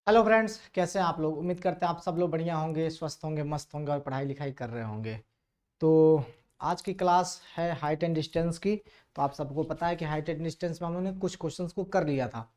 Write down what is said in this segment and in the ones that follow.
Hello friends, कैसे हैं आप लोग। उम्मीद करते हैं आप सब लोग बढ़िया होंगे, स्वस्थ होंगे, मस्त होंगे और पढ़ाई लिखाई कर रहे होंगे। तो आज की क्लास है हाइट एंड डिस्टेंस की। तो आप सबको पता है कि हाइट एंड डिस्टेंस में हम लोगों ने कुछ क्वेश्चंस को कर लिया था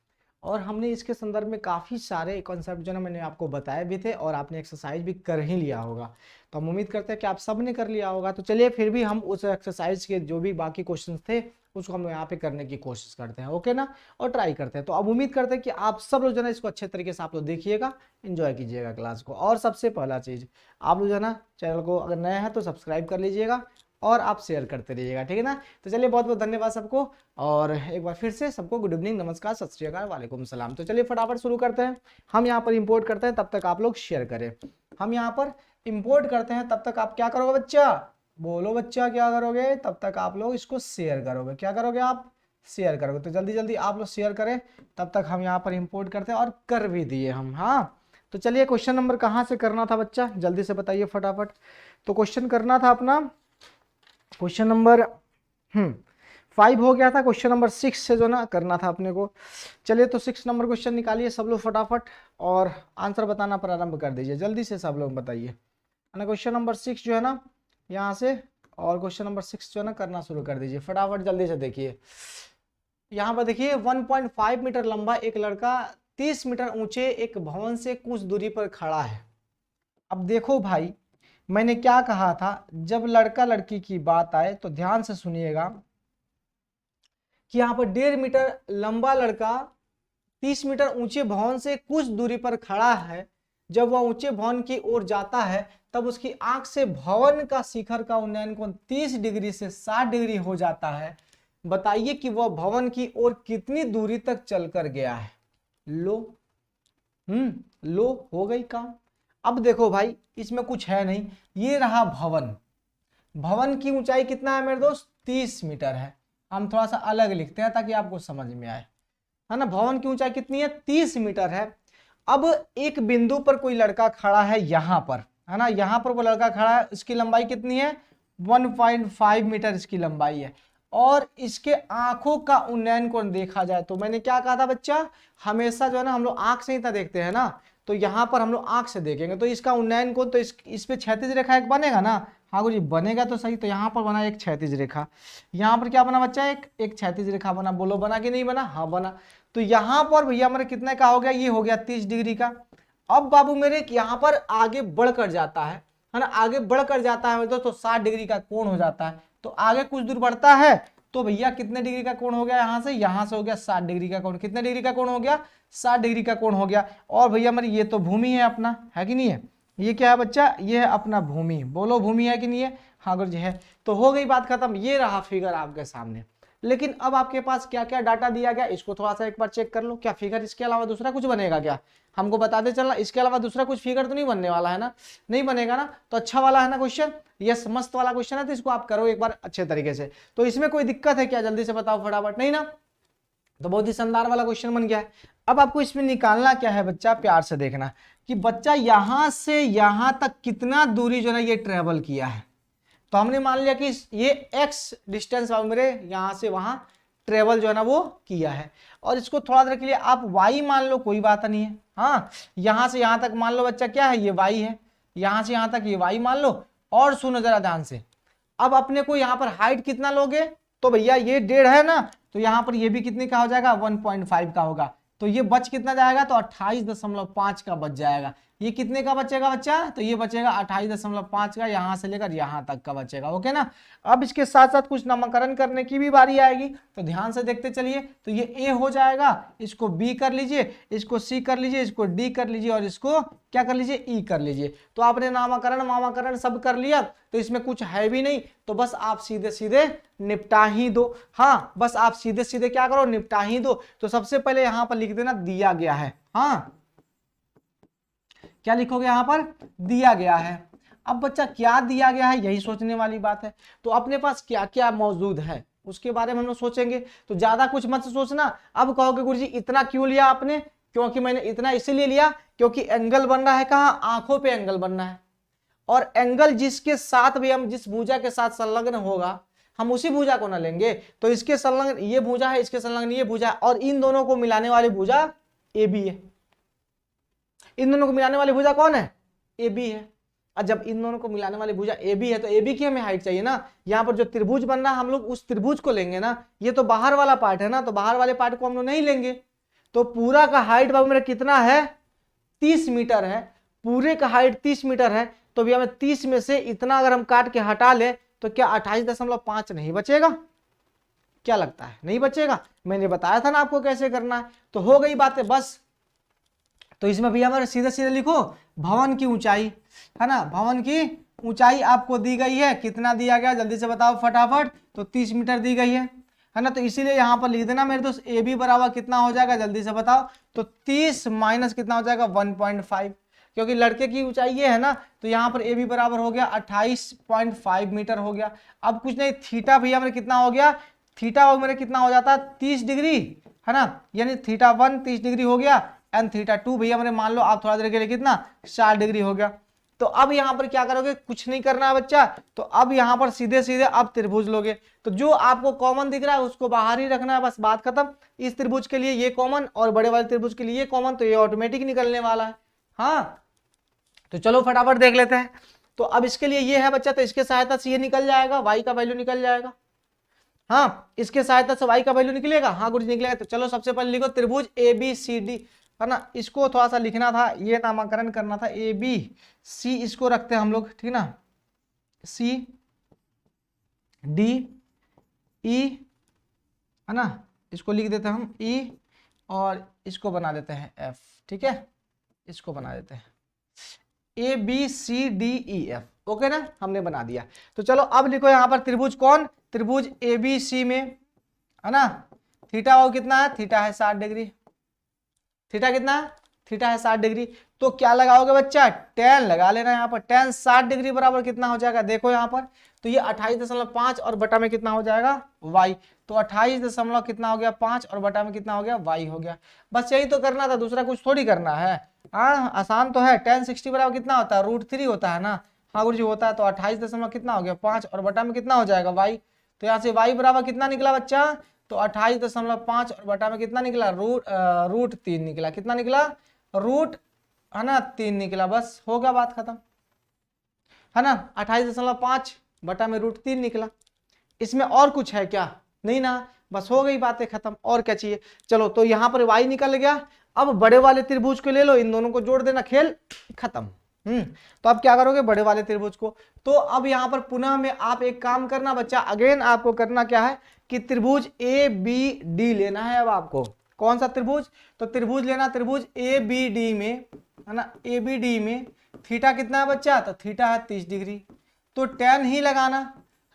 और हमने इसके संदर्भ में काफ़ी सारे कॉन्सेप्ट जो है ना मैंने आपको बताए भी थे और आपने एक्सरसाइज भी कर ही लिया होगा। तो हम उम्मीद करते हैं कि आप सब ने कर लिया होगा। तो चलिए फिर भी हम उस एक्सरसाइज के जो भी बाकी क्वेश्चंस थे उसको हम यहाँ पे करने की कोशिश करते हैं, ओके ना, और ट्राई करते हैं। तो अब उम्मीद करते हैं कि आप सब लोग जो है ना इसको अच्छे तरीके से आप लोग देखिएगा, एंजॉय कीजिएगा क्लास को। और सबसे पहला चीज़, आप लोग जो है ना चैनल को अगर नया है तो सब्सक्राइब कर लीजिएगा और आप शेयर करते रहिएगा, ठीक है ना। तो चलिए बहुत बहुत धन्यवाद सबको, और एक बार फिर से सबको गुड इवनिंग, नमस्कार, सत श्री अकाल, वालेकुम सलाम। तो चलिए फटाफट शुरू करते हैं। हम यहाँ पर इंपोर्ट करते हैं, तब तक आप लोग शेयर करें। हम यहाँ पर इंपोर्ट करते हैं, तब तक आप क्या करोगे बच्चा, बोलो बच्चा क्या करोगे, तब तक आप लोग इसको शेयर करोगे। क्या करोगे आप, शेयर करोगे। तो जल्दी जल्दी आप लोग शेयर करें, तब तक हम यहाँ पर इंपोर्ट करते हैं और कर भी दिए हम। हाँ, तो चलिए क्वेश्चन नंबर कहाँ से करना था बच्चा, जल्दी से बताइए फटाफट। तो क्वेश्चन करना था अपना क्वेश्चन नंबर 5 हो गया था, क्वेश्चन नंबर 6 से जो ना करना था अपने को। चलिए तो 6 नंबर क्वेश्चन निकालिए सब लोग फटाफट और आंसर बताना प्रारंभ कर दीजिए, जल्दी से सब लोग बताइए, है ना। क्वेश्चन नंबर 6 जो है ना यहाँ से, और क्वेश्चन नंबर 6 जो है ना करना शुरू कर दीजिए फटाफट, जल्दी से देखिए। यहाँ पर देखिए 1.5 मीटर लंबा एक लड़का 30 मीटर ऊंचे एक भवन से कुछ दूरी पर खड़ा है। अब देखो भाई, मैंने क्या कहा था, जब लड़का लड़की की बात आए तो ध्यान से सुनिएगा कि यहाँ पर 1.5 मीटर लंबा लड़का 30 मीटर ऊंचे भवन से कुछ दूरी पर खड़ा है। जब वह ऊंचे भवन की ओर जाता है तब उसकी आंख से भवन का शिखर का उन्नयन कोण 30 डिग्री से 60 डिग्री हो जाता है। बताइए कि वह भवन की ओर कितनी दूरी तक चलकर गया है। लो, लो हो गई काम। अब देखो भाई, इसमें कुछ है नहीं, ये रहा भवन। भवन की ऊंचाई कितना है मेरे दोस्त, 30 मीटर है। हम थोड़ा सा अलग लिखते हैं ताकि आपको समझ में आए, है ना। भवन की ऊंचाई कितनी है, 30 मीटर है। अब एक बिंदु पर कोई लड़का खड़ा है यहां पर, है ना, यहां पर वो लड़का खड़ा है, इसकी लंबाई कितनी है, 1.5 मीटर इसकी लंबाई है। और इसके आंखों का उन्नयन कोण देखा जाए तो मैंने क्या कहा था बच्चा, हमेशा जो है ना हम लोग आंख से ही था देखते हैं ना, तो यहां पर हम लोग आंख से देखेंगे तो इसका उन्नयन कोण तो इस पे क्षैतिज रेखा एक बनेगा ना। हाँ गुरुजी, बनेगा तो सही। तो यहाँ पर बना एक क्षैतिज रेखा, यहाँ पर क्या बना बच्चा, एक क्षैतिज रेखा बना। बोलो बना कि नहीं बना, हाँ बना। तो यहाँ पर भैया मेरे कितने का हो गया, ये हो गया 30 डिग्री का। अब बाबू मेरे यहाँ पर आगे बढ़कर जाता है ना, आगे बढ़कर जाता है तो 60 डिग्री का कोण हो जाता है। तो आगे कुछ दूर बढ़ता है तो भैया कितने डिग्री का कोण हो गया, यहाँ से हो गया 60 डिग्री का कोण। कितने डिग्री का कोण हो गया, 60 डिग्री का कोण हो गया। और भैया मेरी ये तो भूमि है अपना, है कि नहीं है, ये क्या है बच्चा, ये है अपना भूमि। बोलो भूमि है कि नहीं है, हाँ गुरुजी है। तो हो गई बात खत्म, ये रहा फिगर आपके सामने। लेकिन अब आपके पास क्या क्या डाटा दिया गया, इसको थोड़ा सा एक बार चेक कर लो। क्या फिगर इसके अलावा दूसरा कुछ बनेगा क्या, हमको बता दे चलना, इसके अलावा दूसरा कुछ फिगर तो नहीं बनने वाला है ना, नहीं बनेगा ना। तो अच्छा वाला है ना क्वेश्चन, यस मस्त वाला क्वेश्चन है, तो इसको आप करो एक बार अच्छे तरीके से। तो इसमें कोई दिक्कत है क्या, जल्दी से बताओ फटाफट, नहीं ना। तो बहुत ही शानदार वाला क्वेश्चन बन गया है। अब आपको इसमें निकालना क्या है बच्चा, प्यार से देखना कि बच्चा यहां से यहां तक कितना दूरी जो है ये ट्रेवल किया है। तो हमने मान लिया कि ये x डिस्टेंस मेरे यहां से वहां ट्रेवल जो है ना वो किया है, और इसको थोड़ा देर के लिए आप y मान लो, कोई बात नहीं है। हाँ, यहां से यहां तक मान लो बच्चा क्या है, ये y है, यहां से यहां तक ये y मान लो। और सुनो जरा ध्यान से, अब अपने को यहां पर हाइट कितना लोगे, तो भैया ये 1.5 है ना, तो यहां पर ये भी कितने का हो जाएगा, 1.5 का होगा। तो ये बच कितना जाएगा, तो 28.5 का बच जाएगा। ये कितने का बचेगा बच्चा, तो ये बचेगा 28.5 का, यहां से लेकर यहां तक का बचेगा, ओके ना। अब इसके साथ साथ कुछ नामकरण करने की भी बारी आएगी, तो ध्यान से देखते चलिए। तो ये ए हो जाएगा, इसको बी कर लीजिए, इसको सी कर लीजिए, इसको डी कर लीजिए, और इसको क्या कर लीजिए, ई कर लीजिए। तो आपने नामकरण वामकरण सब कर लिया, तो इसमें कुछ है भी नहीं, तो बस आप सीधे सीधे निपटा ही दो। हाँ, बस आप सीधे सीधे क्या करो, निपटा ही दो। तो सबसे पहले यहां पर लिख देना दिया गया है। हाँ, क्या लिखोगे यहां पर, दिया गया है। अब बच्चा क्या दिया गया है, यही सोचने वाली बात है। तो अपने पास क्या क्या मौजूद है उसके बारे में हम लोग सोचेंगे। तो ज्यादा कुछ मत सोचना। अब कहोगे गुरुजी इतना क्यों लिया आपने, क्योंकि मैंने इतना इसीलिए लिया क्योंकि एंगल बन रहा है कहाँ, आंखों पे एंगल बनना है। और एंगल जिसके साथ भी हम जिस भुजा के साथ संलग्न होगा हम उसी भुजा को ना लेंगे। तो इसके संलग्न ये भुजा है, इसके संलग्न ये भुजा है, और इन दोनों को मिलाने वाली भुजा ए बी है। इन दोनों को मिलाने वाली भुजा कौन है? ए बी है। और जब इन दोनों को मिलाने वाली भुजा ए बी है तो ए बी की हमें हाइट चाहिए ना। यहाँ पर जो त्रिभुज बन रहा है हम लोग उस त्रिभुज को लेंगे ना, ये तो बाहर वाला पार्ट है ना, तो बाहर वाले पार्ट को हम लोग नहीं लेंगे। तो पूरा का हाइट बाबू मेरा कितना है? 30 मीटर है। पूरे का हाइट 30 मीटर है, तो भैया हमें 30 में से इतना अगर हम काट के हटा ले तो क्या 28.5 नहीं बचेगा? क्या लगता है? नहीं बचेगा। मैंने बताया था ना आपको कैसे करना है। तो हो गई बातें बस। तो इसमें भैया हमारे सीधे सीधे लिखो भवन की ऊंचाई, है ना, भवन की ऊंचाई आपको दी गई है। कितना दिया गया जल्दी से बताओ फटाफट? तो 30 मीटर दी गई है ना। तो इसीलिए यहाँ पर लिख देना मेरे दोस्त ए बी बराबर कितना हो जाएगा जल्दी से बताओ? तो 30 माइनस कितना हो जाएगा? 1.5, क्योंकि लड़के की ऊंचाई ये है ना, तो यहाँ पर ए बी बराबर हो गया 28.5 मीटर हो गया। अब कुछ नहीं, थीटा भैया मेरे कितना हो गया? थीटा मेरे कितना हो जाता है? 30 डिग्री, है ना, यानी थीटा 1 30 डिग्री हो गया, एंड थीटा 2 भैया मैंने मान लो आप थोड़ा देर के लिए कितना 60 डिग्री हो गया। तो अब यहाँ पर क्या करोगे? कुछ नहीं करना है बच्चा। तो अब यहाँ पर सीधे सीधे अब त्रिभुज लोगे, तो जो आपको कॉमन दिख रहा है उसको बाहर ही रखना है, बस बात खत्म। इस त्रिभुज के लिए ये कॉमन और बड़े वाले त्रिभुज के लिए ये कॉमन, तो ये ऑटोमेटिक निकलने वाला है। हाँ, तो चलो फटाफट देख लेते हैं। तो अब इसके लिए ये है बच्चा, तो इसके सहायता से ये निकल जाएगा, वाई का वैल्यू निकल जाएगा। हाँ, इसके सहायता से वाई का वैल्यू निकलेगा। हाँ गुरु जी निकलेगा। तो चलो सबसे पहले लिखो त्रिभुज ए बी सी डी, है ना, इसको थोड़ा सा लिखना था, ये नामकरण करना था। ए बी सी इसको रखते हैं हम लोग, ठीक ना, सी डी ई, है ना, इसको लिख देते हैं हम ई, और इसको बना देते हैं एफ, ठीक है, इसको बना देते हैं A B C D E F. Okay ना, हमने बना दिया। तो चलो अब लिखो यहाँ पर त्रिभुज कौन? त्रिभुज ए बी सी में, है ना, थीटा वो कितना है? थीटा है 60 डिग्री। थीटा कितना है? थीटा है 60 डिग्री। तो क्या लगाओगे बच्चा? tan लगा लेना यहाँ पर। tan 60 डिग्री बराबर कितना हो जाएगा? देखो यहाँ पर, तो ये 28.5 और बटा में कितना हो जाएगा? y। तो 28 कितना हो गया? 5 और बटा में कितना हो गया? y हो गया। बस यही तो करना था, दूसरा कुछ थोड़ी करना है। हाँ आसान तो है। tan 60 बराबर कितना होता है? √3 होता है ना। हाँ गुरु जी होता है। तो 28 कितना हो गया? 5 और बटा में कितना हो जाएगा? y। तो यहाँ से y बराबर कितना निकला बच्चा? तो 28.5 और बटा में कितना निकला? √3 निकला। कितना निकला? रूट, है ना, 3 निकला। बस हो गया, बात खत्म, है ना। 28.5 बटा में √3 निकला। इसमें और कुछ है क्या? नहीं ना, बस हो गई, बातें खत्म। और क्या चाहिए? चलो, तो यहाँ पर y निकल गया। अब बड़े वाले त्रिभुज को ले लो, इन दोनों को जोड़ देना, खेल खत्म। तो अब क्या करोगे? बड़े वाले त्रिभुज को। तो अब यहाँ पर पुनः में आप एक काम करना बच्चा, अगेन आपको करना क्या है कि त्रिभुज ए बी डी लेना है। अब आपको कौन सा त्रिभुज? तो त्रिभुज लेना, त्रिभुज ए बी डी में, है ना, ए बी डी में थीटा कितना है बच्चा? तो थीटा है 30 डिग्री। तो tan ही लगाना,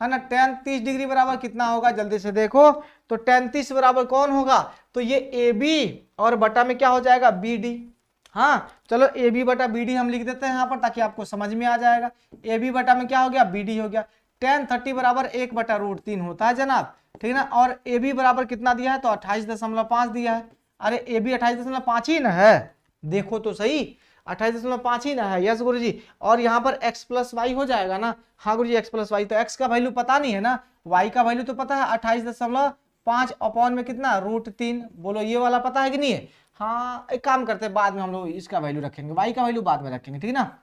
है ना। tan 30 डिग्री बराबर कितना होगा? जल्दी से देखो, तो tan 30 बराबर कौन होगा? तो ये ए बी और बटा में क्या हो जाएगा? B D. हाँ चलो, ए बी बटा बी डी हम लिख देते हैं यहाँ पर, ताकि आपको समझ में आ जाएगा। ए बी बटा में क्या हो गया? बी डी हो गया। tan 30 बराबर 1 बटा √3 होता है जनाब, ठीक है ना। और ए बी बराबर कितना दिया है? तो 28.5 दिया है। अरे ए बी 28.5 ही ना है, देखो तो सही, 28.5 ही ना है। यस गुरु जी। और यहाँ पर x प्लस वाई हो जाएगा ना। हाँ गुरु जी, x प्लस वाई। तो x का वैल्यू पता नहीं है ना, y का वैल्यू तो पता है 28.5 अपॉन में कितना? √3। बोलो ये वाला पता है कि नहीं है? हाँ, एक काम करते हैं, बाद में हम लोग इसका वैल्यू रखेंगे, y का वैल्यू बाद में रखेंगे, ठीक है ना।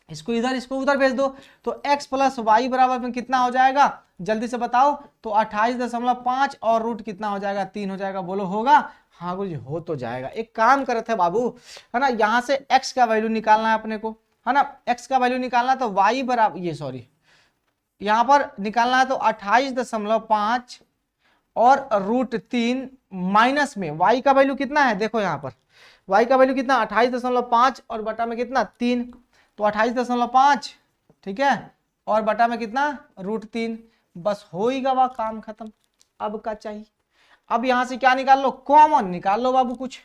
इसको इधर, इसको उधर भेज दो। तो x प्लस वाई बराबर में कितना हो जाएगा? जल्दी से बताओ। तो 28.5 और रूट कितना हो जाएगा? 3 हो जाएगा। बोलो होगा? हाँ गुरु जी, हो तो जाएगा। एक काम करे थे बाबू, है ना, यहाँ से x का वैल्यू निकालना है अपने को, है ना। x का वैल्यू निकालना, तो y बराबर, ये सॉरी, यहाँ पर निकालना है तो 28.5 और √3 माइनस में y का वैल्यू कितना है? देखो यहाँ पर y का वैल्यू कितना? 28.5 और बटा में कितना? 3। तो 28.5, ठीक है, और बटा में कितना? √3। बस हो ही गया, काम खत्म। अब क्या चाहिए? अब यहां से क्या निकाल लो? कॉमन निकाल लो बाबू कुछ,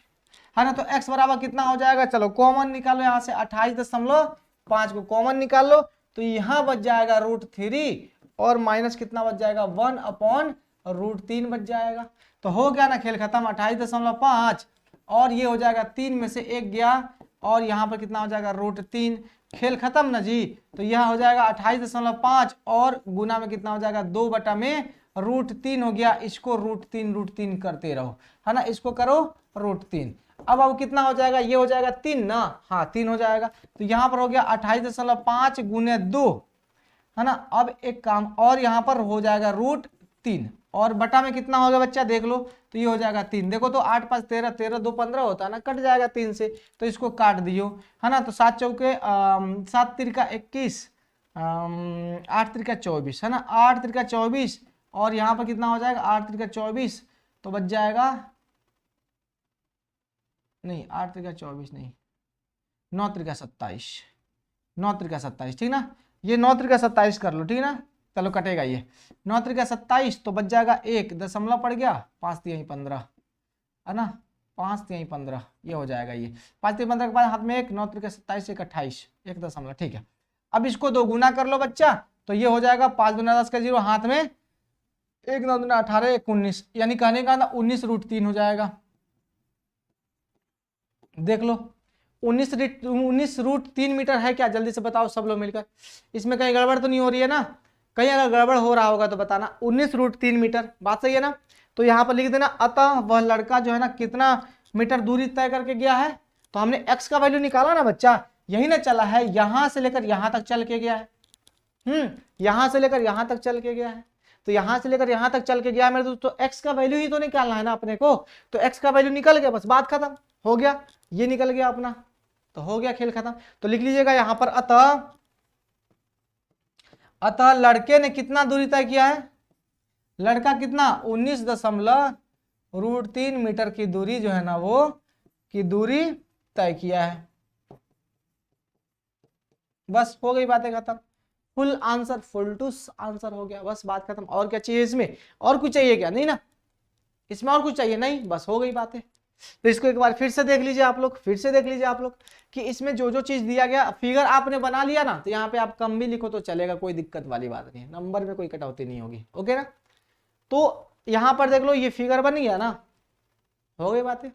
है ना। तो x बराबर कितना हो जाएगा? चलो कॉमन निकालो, यहां से 28.5 को कॉमन निकाल लो। तो यहां बच जाएगा √3 और माइनस कितना बच जाएगा? 1/√3 बच जाएगा। तो हो गया ना, खेल खत्म। 28.5 और ये हो जाएगा 3 में से 1 गया, और यहाँ पर कितना हो जाएगा? √3। खेल खत्म ना जी। तो यह हो जाएगा 28.5 और गुना में कितना हो जाएगा? 2 बटा में √3 हो गया, इसको √3 करते रहो, है ना, इसको करो √3। अब कितना हो जाएगा, ये हो जाएगा 3 ना, हाँ 3 हो जाएगा। तो यहाँ पर हो गया 28.5 गुने 2, है ना। अब एक काम और, यहाँ पर हो जाएगा √3 और बटा में कितना हो गया बच्चा देख लो, तो ये हो जाएगा 3। देखो तो 8 5 13, 13 2 15 होता है ना, कट जाएगा 3 से, तो इसको काट दियो, है ना। तो 7 चौके 7 तिरका 21, 8 तिरका 24, है ना, 8 तिरका 24 और यहाँ पर कितना हो जाएगा 8 तिरका 24, तो बच जाएगा, नहीं 8 तिरका 24 नहीं, 9 तिरका 27, 9 तिरका 27, ठीक ना। ये 9 तिरका 27 कर लो, ठीक ना, चलो कटेगा ये 9 तिरका 27, तो बच जाएगा 1 दशमलव पड़ गया, 5 तिहाई 15, है ना, 5 तिहाई 15, ये हो जाएगा ये 5 तिहाई 15 के बाद हाथ में 1, 9 तिरका 27 1 28, 1 दशमलव, ठीक है। अब इसको 2 गुना कर लो बच्चा, तो ये हो जाएगा 5 दूना 10 का 0, हाथ में 1 9 दूना 18 1 19, यानी कहने का 19√3 हो जाएगा। देख लो 19√3 मीटर है क्या, जल्दी से बताओ सब लोग मिलकर, इसमें कहीं गड़बड़ तो नहीं हो रही है ना, कहीं अगर गड़बड़ हो रहा होगा तो बताना। 19√3 मीटर, बात सही है ना। तो यहाँ पर लिख देना, अतः वह लड़का जो है ना कितना मीटर दूरी तय करके गया है, तो हमने x का वैल्यू निकाला ना बच्चा, यही ना चला है, यहां से लेकर यहां तक चल के गया है, यहां से लेकर यहां तक चल के गया है, तो यहां से लेकर यहां तक चल के गया मेरे दोस्तों, x का वैल्यू ही तो निकालना है ना अपने को, तो x का वैल्यू निकल गया, बस बात खत्म हो गया, ये निकल गया अपना, तो हो गया खेल खत्म। तो लिख लीजिएगा यहां पर, अतः लड़के ने कितना दूरी तय किया है, लड़का कितना 19.3 मीटर की दूरी जो है ना वो की दूरी तय किया है। बस हो गई बातें खत्म, full answer, full to answer हो गया, बस बात खत्म। और क्या चाहिए इसमें, और कुछ चाहिए क्या, नहीं ना, इसमें और कुछ चाहिए नहीं, बस हो गई बातें। तो इसको एक बार फिर से देख लीजिए आप लोग, फिर से देख लीजिए आप लोग कि इसमें जो जो चीज दिया गया, फिगर आपने बना लिया ना, तो यहाँ पे आप कम भी लिखो तो चलेगा, कोई दिक्कत वाली बात नहीं है, नंबर में कोई कटौती नहीं होगी, ओके ना। तो यहाँ पर देख लो ये फिगर बन गया ना, हो गई बातें।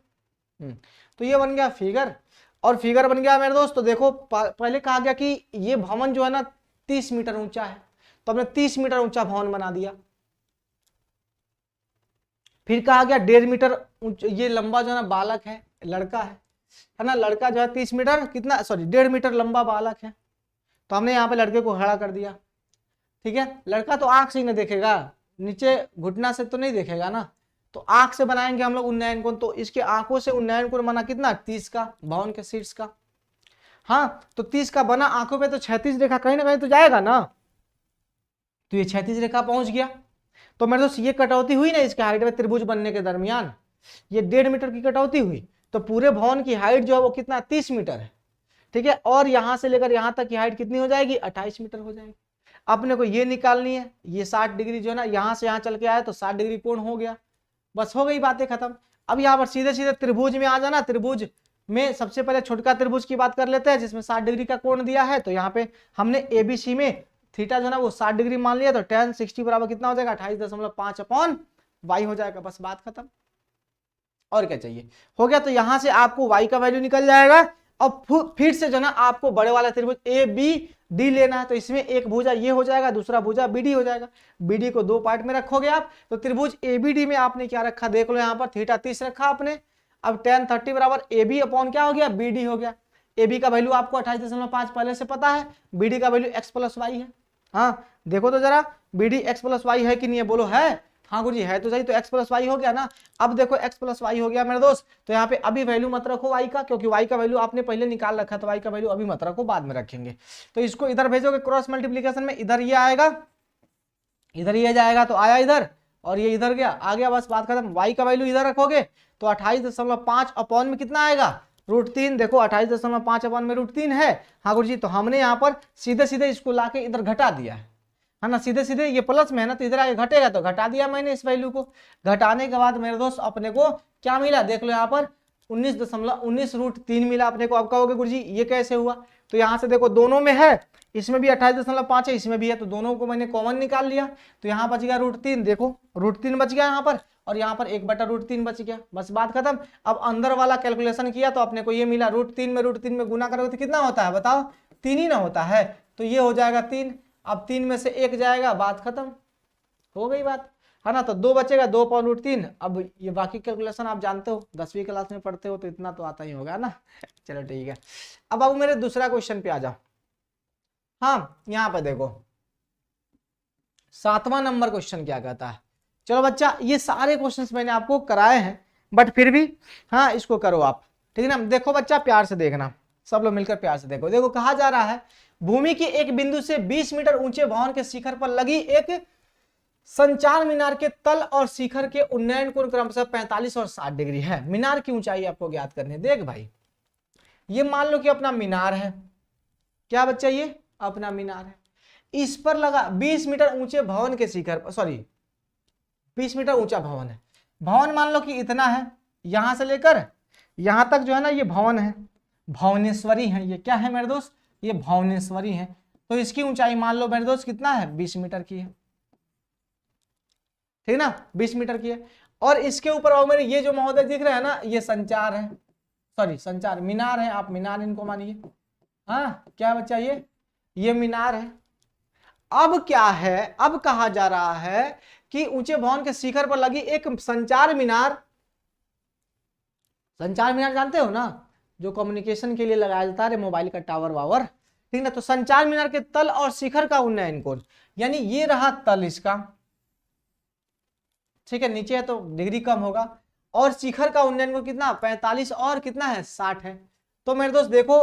तो ये बन गया फिगर, और फिगर बन गया मेरे दोस्त। तो देखो पहले कहा गया कि ये भवन जो है ना 30 मीटर ऊंचा है, तो हमने 30 मीटर ऊंचा भवन बना दिया। फिर कहा गया 1.5 मीटर ये लंबा जो है ना बालक है, लड़का है ना, लड़का जो है 30 मीटर कितना, सॉरी 1.5 मीटर लंबा बालक है, तो हमने यहाँ पे लड़के को खड़ा कर दिया, ठीक है। लड़का तो आंख से ही ना देखेगा, नीचे घुटना से तो नहीं देखेगा ना, तो आंख से बनाएंगे हम लोग उन्नयन कोण, तो इसके आंखों से उन्नयन कोण बना कितना 30 का, भवन के शीर्ष का, हाँ तो 30 का बना, आंखों पे तो 36 रेखा कहीं ना कहीं तो जाएगा ना, तो ये 36 रेखा पहुंच गया। तो मेरे दोस्त ये कटौती हुई ना इसके हाइट में त्रिभुज बनने के दरमियान, ये 1.5 मीटर की कटौती हुई, तो पूरे भवन की हाइट जो है वो कितना 30 मीटर है, ठीक है। और यहां से लेकर यहां तक की हाइट कितनी हो जाएगी 28 मीटर हो जाएगी। अपने को ये निकालनी है, ये 60 डिग्री जो है ना यहां से यहां चल के आया तो 60 डिग्री कोण हो गया, बस हो गई बातें खत्म। अब यहाँ पर सीधे सीधे त्रिभुज में आ जाना, त्रिभुज में सबसे पहले छोटका त्रिभुज की बात कर लेते हैं जिसमें 60 डिग्री का कोण दिया है। तो यहाँ पे हमने एबीसी में थीटा जो है ना वो 60 डिग्री मान लिया, तो tan 60 बराबर कितना हो जाएगा 28.5 अपॉन वाई हो जाएगा, बस बात खत्म। और क्या चाहिए, हो गया। तो यहां से आपको y का वैल्यू निकल जाएगा। अब फिर से जो ना आपको बड़े वाला त्रिभुज ए बी डी लेना है, तो इसमें एक भुजा ये हो जाएगा, दूसरा भुजा बी डी हो जाएगा। बी डी को 2 पार्ट में रखोगे आप, तो त्रिभुज ए बी डी में आपने क्या रखा देख लो, यहाँ पर थीटा 30 रखा आपने। अब tan 30 बराबर ए बी अपॉन क्या हो गया बी डी हो गया। ए बी का वैल्यू आपको 28.5 पहले से पता है, बी डी का वैल्यू x प्लस वाई है। हाँ देखो तो जरा B D X plus Y है कि नहीं है, बोलो है, हाँ गुरु जी है तो सही, तो x प्लस वाई हो गया ना। अब देखो x प्लस वाई हो गया मेरे दोस्त, तो यहाँ पे अभी वैल्यू मत रखो y का, क्योंकि y का वैल्यू आपने पहले निकाल रखा, तो y का वैल्यू अभी मत रखो, बाद में रखेंगे। तो इसको इधर भेजोगे क्रॉस मल्टीप्लीकेशन में, इधर ये आएगा, इधर ये जाएगा, तो आया इधर और ये इधर गया, आ गया, बस बात खत्म। y का वैल्यू इधर रखोगे तो 28.5 अपॉन में कितना आएगा √3। देखो 28.5 अपॉन में √3 है। हाँ गुरु जी, तो हमने यहाँ पर सीधे सीधे इसको लाके इधर घटा दिया है ना, सीधे सीधे ये प्लस में है ना, तो इधर आगे घटेगा, तो घटा दिया मैंने इस वैल्यू को। घटाने के बाद मेरे दोस्त अपने को क्या मिला देख लो, यहाँ पर 19.19√3 मिला अपने को। अब कहोगे गुरुजी ये कैसे हुआ, तो यहाँ से देखो दोनों में है, इसमें भी 28.5 है, इसमें भी है, तो दोनों को मैंने कॉमन निकाल लिया, तो यहाँ बच गया √3। देखो √3 बच गया यहाँ पर, और यहाँ पर 1/√3 बच गया, बस बात खत्म। अब अंदर वाला कैलकुलेशन किया तो अपने को ये मिला, √3 में गुना करोगे तो कितना होता है बताओ, 3 ही ना होता है, तो ये हो जाएगा 3। अब 3 में से 1 जाएगा, बात खत्म, हो गई बात। है ना। तो 2 बचेगा 2/√3। अब ये बाकी कैलकुलेशन आप जानते हो, 10वीं क्लास में पढ़ते हो तो इतना तो आता ही होगा ना। चलो ठीक है, अब बाबू मेरे दूसरा क्वेश्चन पे आ जाओ। हाँ यहाँ पे देखो 7वां नंबर क्वेश्चन क्या कहता है। चलो बच्चा ये सारे क्वेश्चंस मैंने आपको कराए हैं, बट फिर भी हाँ इसको करो आप, ठीक है ना। देखो बच्चा प्यार से देखना, सब लोग मिलकर प्यार से देखो। देखो कहा जा रहा है भूमि के एक बिंदु से 20 मीटर ऊंचे भवन के शिखर पर लगी एक संचार मीनार के तल और शिखर के उन्नयन कोण क्रमशः 45 और 60 डिग्री है। मीनार की ऊंचाई आपको ज्ञात करनी है। देख भाई ये मान लो कि अपना मीनार है, क्या बच्चा ये अपना मीनार है, इस पर लगा 20 मीटर ऊंचे भवन के शिखर पर, सॉरी 20 मीटर ऊंचा भवन है। भवन मान लो कि इतना है, यहां से लेकर यहां तक जो है ना ये भवन है, भुवनेश्वरी है। ये क्या है मेरे दोस्त, ये भुवनेश्वरी है। तो इसकी ऊंचाई मान लो मेरे दोस्त कितना है, 20 मीटर की है, ठीक ना, 20 मीटर की है। और इसके ऊपर और मेरे ये जो महोदय दिख रहे हैं ना, ये संचार है, सॉरी संचार मीनार है, आप मीनार इनको मानिए। हाँ क्या बच्चा ये मीनार है। अब क्या है, अब कहा जा रहा है कि ऊंचे भवन के शिखर पर लगी एक संचार मीनार, संचार मीनार जानते हो ना, जो कम्युनिकेशन के लिए लगाया जाता है, मोबाइल का टावर वावर, ठीक ना। तो संचार मीनार के तल और शिखर का उन्नयन कोण, यानी ये रहा तल इसका, ठीक है, नीचे है तो डिग्री कम होगा, और शिखर का उन्नयन कोण कितना 45 और कितना है 60 है। तो मेरे दोस्त देखो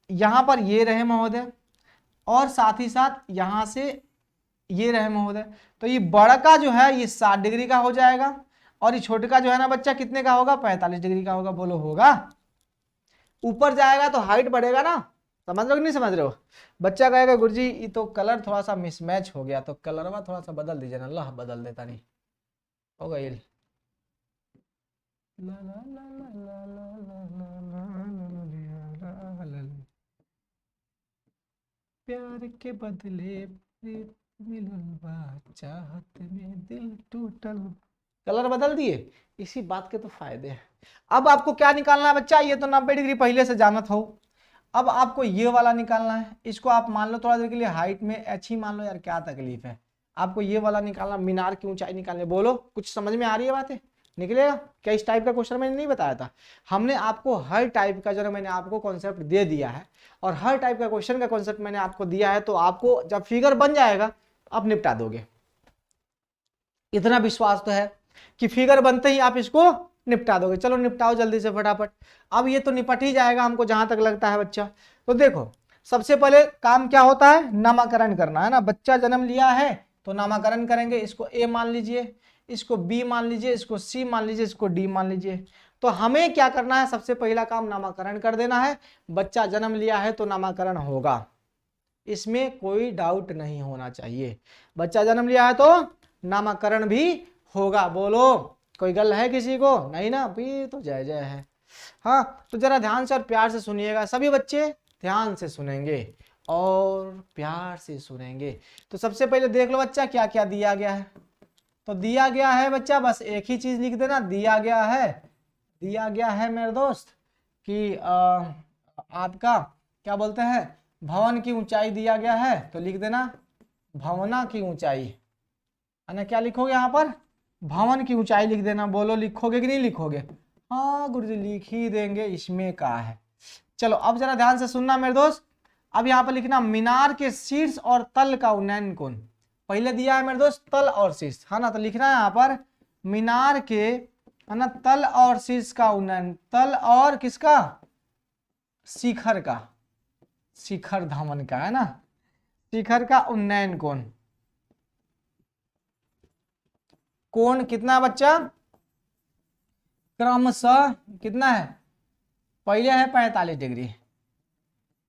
यहां पर ये रहे महोदय, और साथ ही साथ यहां से ये रहे महोदय, तो ये बड़ा का जो है ये 60 डिग्री का हो जाएगा, और ये छोटे का जो है ना बच्चा कितने का होगा 45 डिग्री का होगा। बोलो होगा, ऊपर जाएगा तो हाइट बढ़ेगा ना, समझ रहे हो कि नहीं समझ रहे हो। बच्चा कहेगा गुरुजी ये तो कलर थोड़ा सा मिसमैच हो गया, तो कलरवा थोड़ा सा बदल दीजिए ना। अल्लाह बदल देता नहीं होगा ये। प्यार के बदले प्रीत मिलल बा, चाहत में दिल टूटल। कलर बदल दिए, इसी बात के तो फायदे हैं। अब आपको क्या निकालना है बच्चा, ये तो 90 डिग्री पहले से जानत हो। अब आपको ये वाला निकालना है, इसको आप मान लो थोड़ा देर के लिए हाइट में एच ही मान लो, यार क्या तकलीफ है। आपको ये वाला निकालना, मीनार की ऊंचाई निकालनी। बोलो कुछ समझ में आ रही है बातें, निकलेगा क्या। इस टाइप का क्वेश्चन मैंने नहीं बताया था, हमने आपको हर टाइप का जो मैंने आपको कॉन्सेप्ट दे दिया है, और हर टाइप का क्वेश्चन का कॉन्सेप्ट मैंने आपको दिया है। तो आपको जब फिगर बन जाएगा आप निपटा दोगे, इतना विश्वास तो है कि फिगर बनते ही आप इसको निपटा दोगे। चलो निपटाओ जल्दी से फटाफट। अब ये तो निपट ही जाएगा हमको जहां तक लगता है बच्चा। तो देखो सबसे पहले काम क्या होता है, नामकरण करना है ना। बच्चा जन्म लिया है तो नामकरण करेंगे। इसको ए मान लीजिए, इसको बी मान लीजिए, इसको सी मान लीजिए, इसको डी मान लीजिए। तो हमें क्या करना है, सबसे पहला काम नामकरण कर देना है। बच्चा जन्म लिया है तो नामकरण होगा, इसमें कोई डाउट नहीं होना चाहिए। बच्चा जन्म लिया है तो नामकरण भी होगा। बोलो कोई गल है किसी को, नहीं ना, भी तो जय जय है। हाँ तो जरा ध्यान से और प्यार से सुनिएगा, सभी बच्चे ध्यान से सुनेंगे और प्यार से सुनेंगे। तो सबसे पहले देख लो बच्चा क्या क्या दिया गया है। तो दिया गया है बच्चा, बस एक ही चीज लिख देना, दिया गया है मेरे दोस्त कि आपका क्या बोलते हैं, भवन की ऊंचाई दिया गया है। तो लिख देना भवना की ऊंचाई, है ना। क्या लिखोगे यहाँ पर, भवन की ऊंचाई लिख देना। बोलो लिखोगे कि नहीं लिखोगे, हाँ गुरुजी लिख ही देंगे, इसमें कहा है। चलो अब जरा ध्यान से सुनना मेरे दोस्त। अब यहाँ पर लिखना मीनार के शीर्ष और तल का उन्नयन कोण। पहले दिया है मेरे दोस्त तल और शीर्ष, है ना। तो लिखना है यहाँ पर मीनार के, है ना, तल और शीर्ष का उन्नयन। तल और किसका, शिखर का, शिखर धमन का, है ना, शिखर का उन्नयन कोण। कोण कितना बच्चा, क्रमशः कितना है, पहले है 45 डिग्री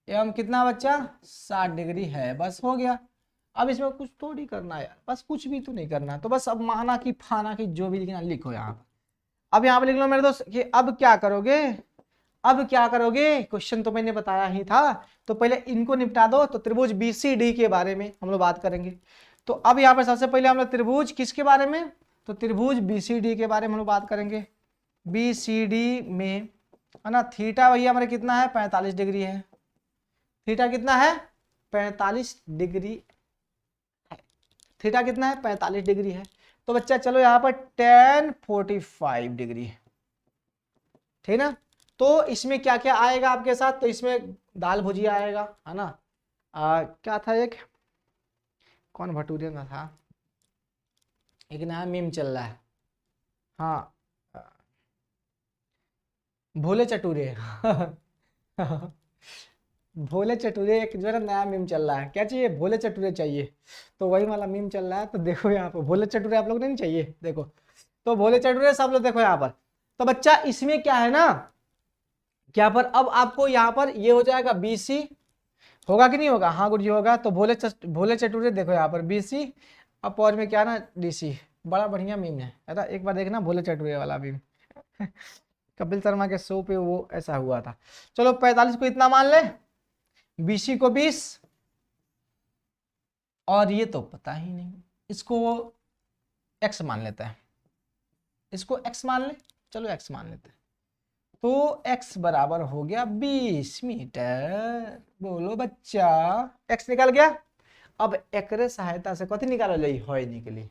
एवं कितना बच्चा 60 डिग्री है। बस हो गया। अब इसमें कुछ थोड़ी करना है यार, बस कुछ भी तो नहीं करना। तो बस अब माना की फाना की जो भी लिखना लिखो यहाँ पर। अब यहाँ पे लिख लो मेरे दोस्त कि अब क्या करोगे, अब क्या करोगे, क्वेश्चन तो मैंने बताया ही था। तो पहले इनको निपटा दो। तो त्रिभुज BCD के बारे में हम लोग बात करेंगे। तो अब यहाँ पर सबसे पहले हम लोग त्रिभुज किसके बारे में, तो त्रिभुज BCD के बारे में हम लोग बात करेंगे। BCD में, है ना, थीटा भैया हमारे कितना है 45 डिग्री है। थीटा कितना है 45 डिग्री है। थीटा कितना है 45 डिग्री है। तो बच्चा चलो यहाँ पर tan 45 डिग्री, ठीक ना। तो इसमें क्या क्या आएगा आपके साथ, तो इसमें दाल भुजिया आएगा, है ना। क्या था, एक कौन भटूरे में था, एक नया मीम चल रहा है, हाँ भोले चटूरे भोले चटूरे, एक जो है ना नया मीम चल रहा है, क्या चाहिए, भोले चटूरे चाहिए। तो वही वाला मीम चल रहा है। तो देखो यहाँ पर भोले चटूरे आप लोग नहीं चाहिए, देखो तो भोले चटूरे सब लोग देखो यहाँ पर। तो बच्चा इसमें क्या है ना, क्या पर अब आपको यहाँ पर ये हो जाएगा BC, होगा कि नहीं होगा, हाँ गुरु जी होगा। तो भोले चटूरे देखो यहाँ पर BC, अब पौज में क्या ना DC, बड़ा बढ़िया मीम है ना, एक बार देखना भोले चटूरे वाला मीम कपिल शर्मा के शो पे वो ऐसा हुआ था। चलो 45 को इतना मान ले, BC को 20, और ये तो पता ही नहीं, इसको x मान लेते हैं, इसको x मान ले, चलो x मान लेते हैं। तो x बराबर हो गया 20 मीटर। बोलो बच्चा, x निकल गया। अब एकरे सहायता से कथी निकाल ली, होय निकली,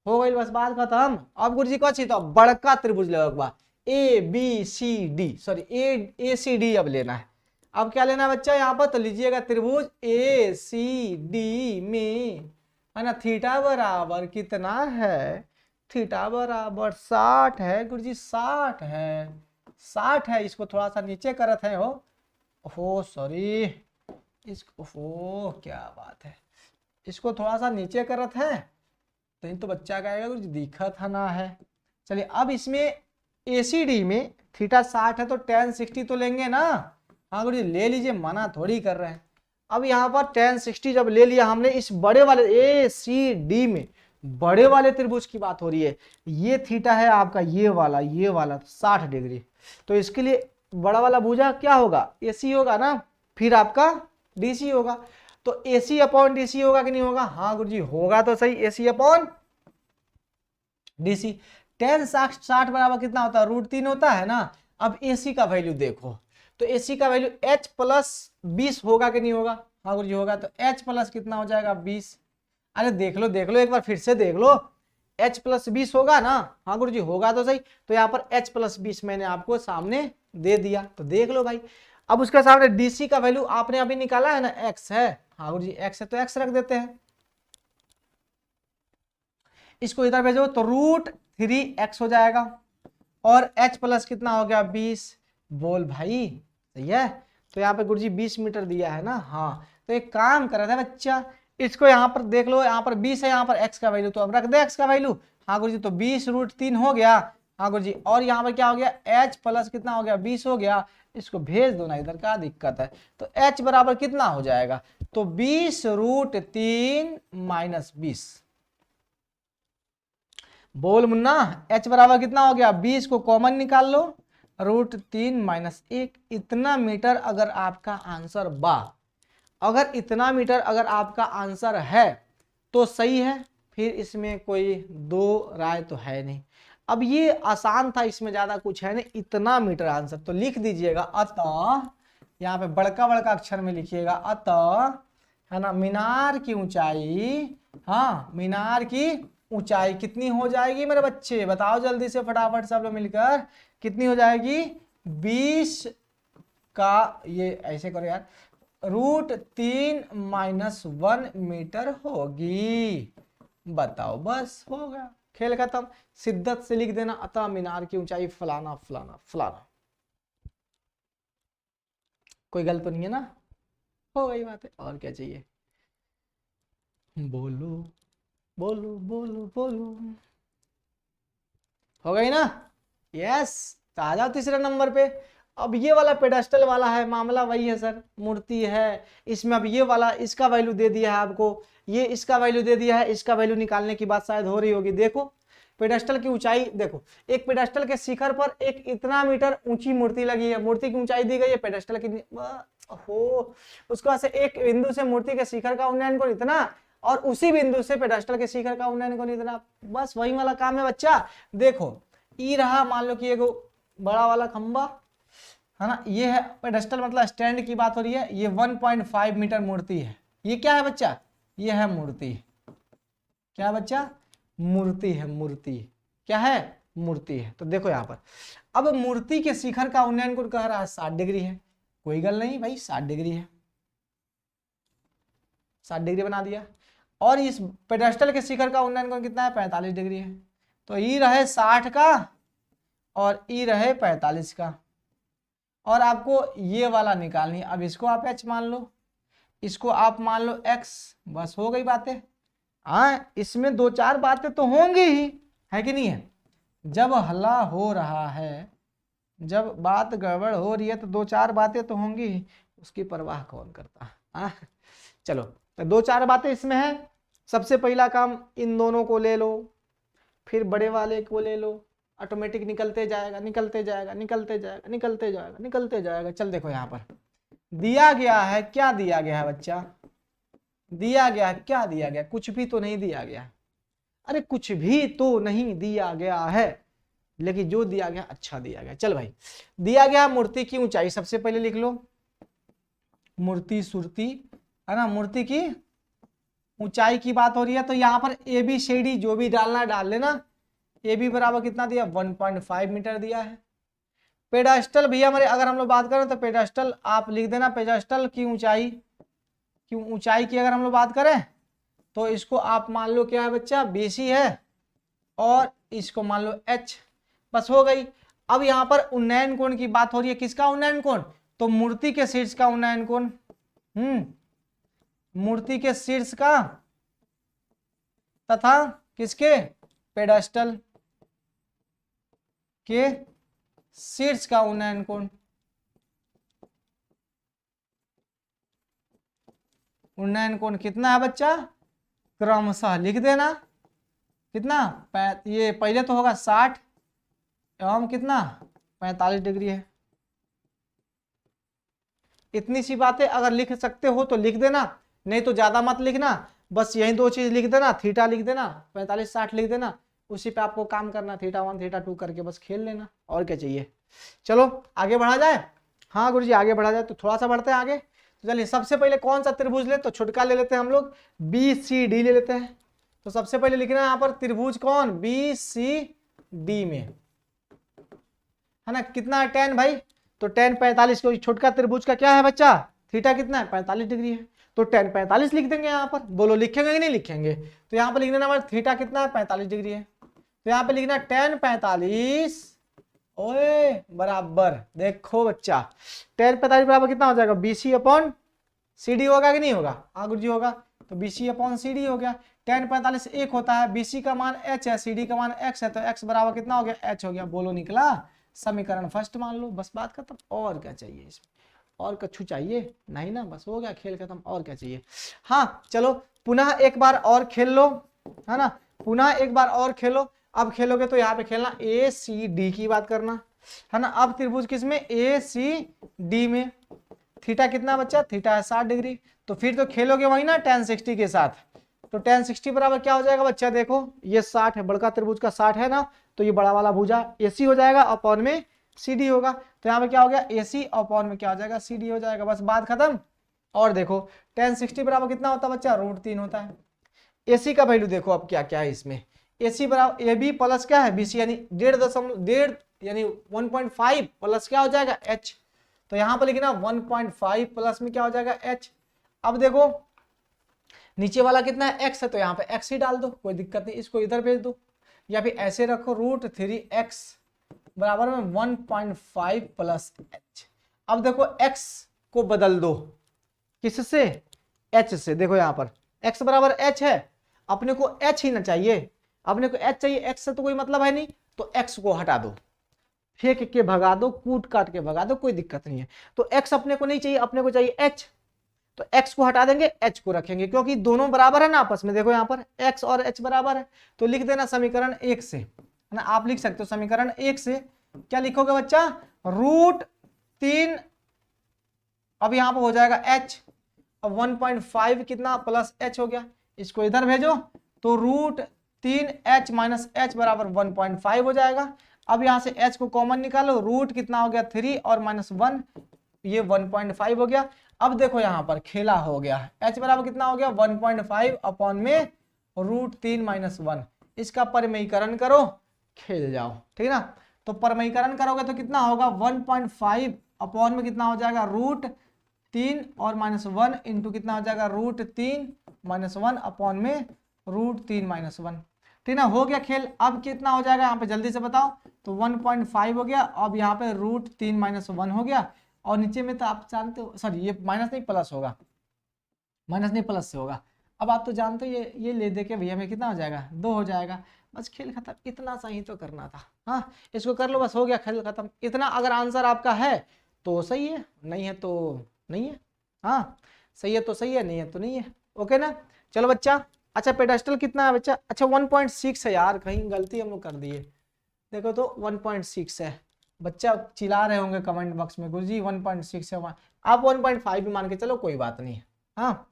हो गई बस बात खत्म। अब गुरुजी कथी, तो बड़का त्रिभुज लेगा, ABCD, सॉरी ACD अब लेना है। अब क्या लेना है बच्चा यहाँ पर, तो लीजिएगा त्रिभुज ACD में, है ना, थीटा बराबर कितना है, थीटा बराबर 60 है गुरुजी, 60 है, 60 है। इसको थोड़ा सा नीचे करत है, हो सॉरी, इसको हो क्या बात है, इसको थोड़ा सा नीचे करत है, तो बच्चा कहेगा कुछ दिक्कत है ना है। चलिए अब इसमें ACD में थीटा 60 है, तो tan 60 तो लेंगे ना, हाँ गुरु जी ले लीजिए, मना थोड़ी कर रहे हैं। अब यहाँ पर tan 60 जब ले लिया हमने, इस बड़े वाले ACD में बड़े वाले त्रिभुज की बात हो रही है, ये थीटा है आपका ये वाला 60 डिग्री, तो इसके लिए बड़ा वाला भुजा क्या होगा, AC होगा ना, फिर आपका DC होगा। तो AC अपॉन DC होगा कि नहीं होगा, हाँ गुरुजी होगा, तो सही AC अपॉन DC। tan 60 बराबर कितना होता है, √3 होता है ना। अब AC का वैल्यू देखो, तो AC का वैल्यू H प्लस 20 होगा कि नहीं होगा, हाँ गुरुजी होगा। तो H प्लस कितना हो जाएगा 20, अरे देख लो एक बार फिर से देख लो, H प्लस 20 होगा ना, हाँ गुरुजी होगा, तो सही। तो यहाँ पर H प्लस 20 मैंने आपको सामने दे दिया, तो देख लो भाई। अब उसके सामने DC का वैल्यू आपने अभी निकाला है ना, X है, हाँ गुरुजी X है, तो X रख देते हैं। इसको इधर भेजो तो √3x हो जाएगा, और H प्लस कितना हो गया 20, बोल भाई सही है। तो यहाँ पे गुरुजी 20 मीटर दिया है ना, हाँ। तो एक काम कर रहा था बच्चा, इसको यहाँ पर देख लो, यहाँ पर 20 है, यहाँ पर x का वैल्यू, तो अब रख दे x का वैल्यू, हाँ गुरुजी। तो 20 √3 हो गया, हाँ गुरुजी। और यहाँ पर क्या हो गया, H प्लस कितना हो गया 20 हो गया, इसको भेज दो ना इधर, क्या दिक्कत है। तो H बराबर कितना हो जाएगा, तो 20 √3 - 20, बोल मुन्ना H बराबर कितना हो गया, 20 को कॉमन निकाल लो, √3 - 1, इतना मीटर अगर आपका आंसर बा, अगर इतना मीटर अगर आपका आंसर है तो सही है, फिर इसमें कोई दो राय तो है नहीं। अब ये आसान था, इसमें ज्यादा कुछ है नहीं, इतना मीटर आंसर, तो लिख दीजिएगा अतः, यहाँ पे बड़का अक्षर में लिखिएगा अतः, है ना, मीनार की ऊंचाई, हाँ मीनार की ऊंचाई कितनी हो जाएगी मेरे बच्चे, बताओ जल्दी से फटाफट सब लोग मिलकर, कितनी हो जाएगी, 20 का, ये ऐसे करो यार, √3 - 1 मीटर होगी। बताओ, बस हो गया, खेल खत्म। शिद्दत से लिख देना अतः मीनार की ऊंचाई फलाना फलाना फलाना, कोई गलत तो नहीं है ना, हो गई बात है, और क्या चाहिए, बोलो बोलो बोलो बोलो, हो गई ना, यस। तो आ जाओ तीसरे नंबर पे। अब ये वाला पेडेस्टल वाला है, मामला वही है सर, मूर्ति है, इसमें अब ये वाला इसका वैल्यू दे दिया है आपको, ये इसका वैल्यू दे दिया है, इसका वैल्यू निकालने की बात शायद हो रही होगी। देखो पेडेस्टल की ऊंचाई देखो, एक पेडेस्टल के शिखर पर एक इतना मीटर ऊंची मूर्ति लगी है, मूर्ति की ऊंचाई दी गई है, पेडेस्टल की हो, उसको से एक बिंदु से मूर्ति के शिखर का उन्नयन को इतना, और उसी बिंदु से पेडेस्टल के शिखर का उन्नयन को इतना, बस वही वाला काम है बच्चा। देखो ई रहा, मान लो कि एगो बड़ा वाला खंबा है ना, ये है पेडेस्टल, मतलब स्टैंड की बात हो रही है, ये 1.5 मीटर मूर्ति है, ये क्या है बच्चा, ये है मूर्ति, क्या है बच्चा, मूर्ति है, मूर्ति क्या है, मूर्ति है। तो देखो यहाँ पर अब मूर्ति के शिखर का उन्नयन कोण कह रहा है 60 डिग्री है, कोई गल नहीं भाई 60 डिग्री है, 60 डिग्री बना दिया। और इस पेडेस्टल के शिखर का उन्नयन कोण कितना है 45 डिग्री है। तो ई रहे 60 का और ई रहे 45 का, और आपको ये वाला निकालनी है। अब इसको आप h मान लो, इसको आप मान लो x, बस हो गई बातें। हाँ इसमें दो चार बातें तो होंगी ही, है कि नहीं है। जब हल्ला हो रहा है, जब बात गड़बड़ हो रही है तो दो चार बातें तो होंगी ही, उसकी परवाह कौन करता है। चलो तो दो चार बातें इसमें है। सबसे पहला काम इन दोनों को ले लो, फिर बड़े वाले को ले लो, ऑटोमेटिक निकलते जाएगा निकलते जाएगा निकलते जाएगा निकलते जाएगा निकलते जाएगा। चल देखो यहाँ पर दिया गया है, क्या दिया गया है बच्चा, दिया गया है, क्या दिया गया, कुछ भी तो नहीं दिया गया। अरे कुछ भी तो नहीं दिया गया है, लेकिन जो दिया गया अच्छा दिया गया। चल भाई दिया गया मूर्ति की ऊंचाई, सबसे पहले लिख लो मूर्ति सुरती है ना, मूर्ति की ऊंचाई की बात हो रही है। तो यहाँ पर ए बी सी डी जो भी डालना है डाल लेना। ए बी बराबर कितना दिया 1.5 मीटर दिया है। पेडास्टल भैया हमारे अगर हम लोग बात करें तो पेडास्टल आप लिख देना, पेडास्टल की ऊंचाई की अगर हम लोग बात करें तो इसको आप मान लो क्या है बच्चा BC है, और इसको मान लो H, बस हो गई। अब यहाँ पर उन्नयन कोण की बात हो रही है, किसका उन्नयन कोण, तो मूर्ति के शीर्ष का उन्नयन कोण, मूर्ति के शीर्ष का तथा किसके, पेडास्टल के शीर्ष का उन्नयन कोण। उन्नयन कोण कितना है बच्चा, क्रमशः लिख देना कितना, ये पहले तो होगा 60 एवं कितना 45 डिग्री है। इतनी सी बातें अगर लिख सकते हो तो लिख देना, नहीं तो ज्यादा मत लिखना, बस यही दो चीज लिख देना, थीटा लिख देना, 45-60 लिख देना, उसी पे आपको काम करना, थीटा 1 थीटा 2 करके बस खेल लेना, और क्या चाहिए। चलो आगे बढ़ा जाए। हाँ गुरुजी आगे बढ़ा जाए, तो थोड़ा सा बढ़ते हैं आगे। तो चलिए सबसे पहले कौन सा त्रिभुज ले, तो छुटका ले लेते हैं हम लोग, BCD ले लेते हैं। तो सबसे पहले लिखना है यहाँ पर त्रिभुज कौन, BCD में है ना, कितना है tan भाई, तो tan 45, को छुटका त्रिभुज का क्या है बच्चा, थीटा कितना है 45 डिग्री है, तो tan 45 लिख देंगे यहाँ पर। बोलो लिखेंगे कि नहीं लिखेंगे, तो यहाँ पर लिखना हमारा थीटा कितना है 45 डिग्री है, तो यहाँ पे लिखना tan 45 ओए बराबर, देखो बच्चा tan 45 बराबर कितना हो जाएगा, BC/CD होगा कि नहीं होगा, हाँ गुरुजी होगा, तो BC/CD हो गया। tan 45 1 होता है, BC का मान h है, CD का मान x है, तो x बराबर कितना हो गया, h हो गया। बोलो निकला, समीकरण फर्स्ट मान लो, बस बात खत्म। और क्या चाहिए इसमें, और कछु चाहिए नहीं ना, बस हो गया खेल खत्म, और क्या चाहिए। हाँ चलो पुनः एक बार और खेल लो, है ना, पुनः एक बार और खेलो। अब खेलोगे तो यहाँ पे खेलना ACD की बात करना, है ना। अब त्रिभुज किसमें, ACD में, थीटा कितना बच्चा, थीटा है 60 डिग्री, तो फिर तो खेलोगे वही ना tan 60 के साथ। तो tan 60 बराबर क्या हो जाएगा बच्चा, देखो ये 60 है, बड़का त्रिभुज का 60 है ना, तो ये बड़ा वाला भुजा AC हो जाएगा, अपॉन में CD होगा, तो यहाँ पे क्या हो गया AC अपॉन में क्या हो जाएगा CD हो जाएगा, बस बात खत्म। और देखो tan 60 बराबर कितना होता है बच्चा, √3 होता है। AC का वैल्यू देखो अब क्या क्या है इसमें, AC बराबर AB प्लस क्या है BC, यानी 1.5 यानी 1.5 प्लस क्या हो जाएगा H, तो यहाँ पर लिखना 1.5 प्लस में क्या हो जाएगा H। अब देखो नीचे वाला कितना है x है, तो यहाँ पे x ही डाल दो, कोई दिक्कत नहीं, इसको इधर भेज दो, या फिर ऐसे रखो √3x बराबर में 1.5 प्लस h। अब देखो x को बदल दो, किससे, h से। देखो यहाँ पर x बराबर h है, अपने को h ही ना चाहिए, अपने को h चाहिए, x से तो कोई मतलब है नहीं, तो x को हटा दो, फेंक के भगा दो, कूट काट के भगा दो, कोई दिक्कत नहीं है। तो x अपने को नहीं चाहिए, अपने को चाहिए h, तो x को हटा देंगे, h को रखेंगे, क्योंकि दोनों बराबर है ना आपस में। देखो यहाँ पर x और h बराबर है, तो लिख देना समीकरण 1 से, है ना, आप लिख सकते हो समीकरण 1 से। क्या लिखोगे बच्चा, √3, अब यहाँ पर हो जाएगा h, अब 1.5 कितना प्लस h हो गया, इसको इधर भेजो, तो √3h माइनस h बराबर 1.5 हो जाएगा। अब यहाँ से h को कॉमन निकालो, रूट कितना हो गया 3 और -1, ये 1.5 हो गया। अब देखो यहाँ पर खेला हो गया, h बराबर कितना हो गया 1.5 अपॉन में √3 - 1, इसका परिमयीकरण करो, खेल जाओ, ठीक है ना। तो परिमयीकरण करोगे तो कितना होगा 1.5 अपॉन में कितना हो जाएगा √3 और -1 इंटू कितना हो जाएगा √3 -1 अपॉन में √3 -1, ठीक ना। हो गया खेल। अब कितना हो जाएगा यहाँ पे जल्दी से बताओ, तो 1.5 हो गया। अब यहाँ पे √3 -1 हो गया, और नीचे में तो आप जानते हो, सॉरी ये माइनस नहीं प्लस होगा, माइनस नहीं प्लस से होगा। अब आप तो जानते हो ये ले दे के भैया में कितना हो जाएगा 2 हो जाएगा। बस खेल खत्म, इतना सा ही तो करना था। हाँ इसको कर लो, बस हो गया खेल खत्म। इतना अगर आंसर आपका है तो सही है, नहीं है तो नहीं है। हाँ सही है तो सही है, नहीं है तो नहीं है। ओके ना। चलो बच्चा, अच्छा पेडास्टल कितना है बच्चा, अच्छा 1.6 है यार, कहीं गलती हम लोग कर दिए। देखो तो 1.6 है। बच्चा चिल्ला रहे होंगे कमेंट बॉक्स में, गुरुजी 1.6 है। आप 1.5 भी मान के चलो, कोई बात नहीं है। हाँ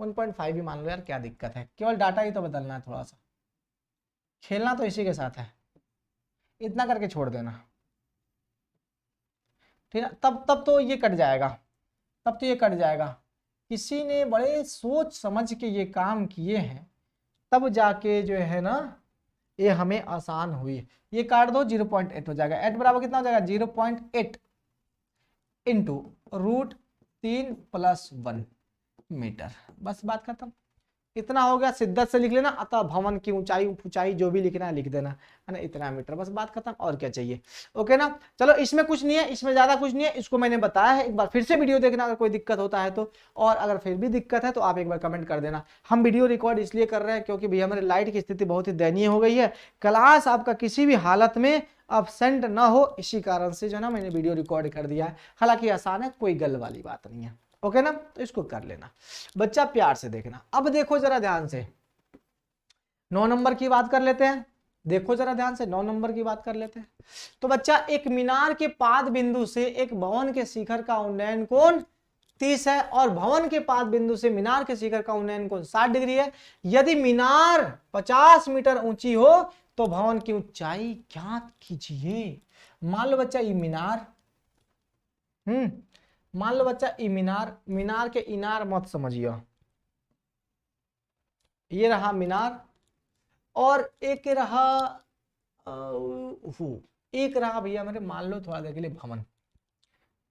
1.5 भी मान लो यार, क्या दिक्कत है, केवल डाटा ही तो बदलना है थोड़ा सा, खेलना तो इसी के साथ है। इतना करके छोड़ देना, ठीक है। तब तो ये कट जाएगा, तब तो ये कट जाएगा। किसी ने बड़े सोच समझ के ये काम किए हैं, तब जाके जो है ना ये हमें आसान हुई। ये काट दो, 0.8 हो जाएगा। 8 बराबर कितना हो जाएगा 0.8 इंटू √3 + 1 मीटर। बस बात खत्म, इतना हो गया। शिद्दत से लिख लेना, अतः भवन की ऊंचाई जो भी लिखना है लिख देना, है ना, इतना मीटर। बस बात खत्म, और क्या चाहिए। ओके ना। चलो इसमें कुछ नहीं है, इसमें ज्यादा कुछ नहीं है, इसको मैंने बताया है। एक बार फिर से वीडियो देखना अगर कोई दिक्कत होता है तो, और अगर फिर भी दिक्कत है तो आप एक बार कमेंट कर देना। हम वीडियो रिकॉर्ड इसलिए कर रहे हैं क्योंकि भैया हमारे लाइट की स्थिति बहुत ही दयनीय हो गई है, क्लास आपका किसी भी हालत में अब्सेंट ना हो, इसी कारण से जो है ना मैंने वीडियो रिकॉर्ड कर दिया है। हालांकि आसान है, कोई गल वाली बात नहीं है। ओके ना, तो इसको कर लेना बच्चा, प्यार से देखना। अब देखो जरा ध्यान से, 9 नंबर की बात कर लेते हैं। देखो जरा ध्यान से, 9 नंबर की बात कर लेते हैं। तो बच्चा एक मीनार के पाद बिंदु से एक भवन के शिखर का उन्नयन कोण 30 है, और भवन के पाद बिंदु से मीनार के शिखर का उन्नयन कोण 60 डिग्री है। यदि मीनार 50 मीटर ऊंची हो तो भवन की ऊंचाई ज्ञात कीजिए। मान लो बच्चा ये मीनार, मान लो बच्चा ई मीनार, मीनार के इनार मत समझिए, ये रहा मीनार, और एक रहा एक रहा भैया मेरे, मान लो थोड़ा देर के लिए भवन।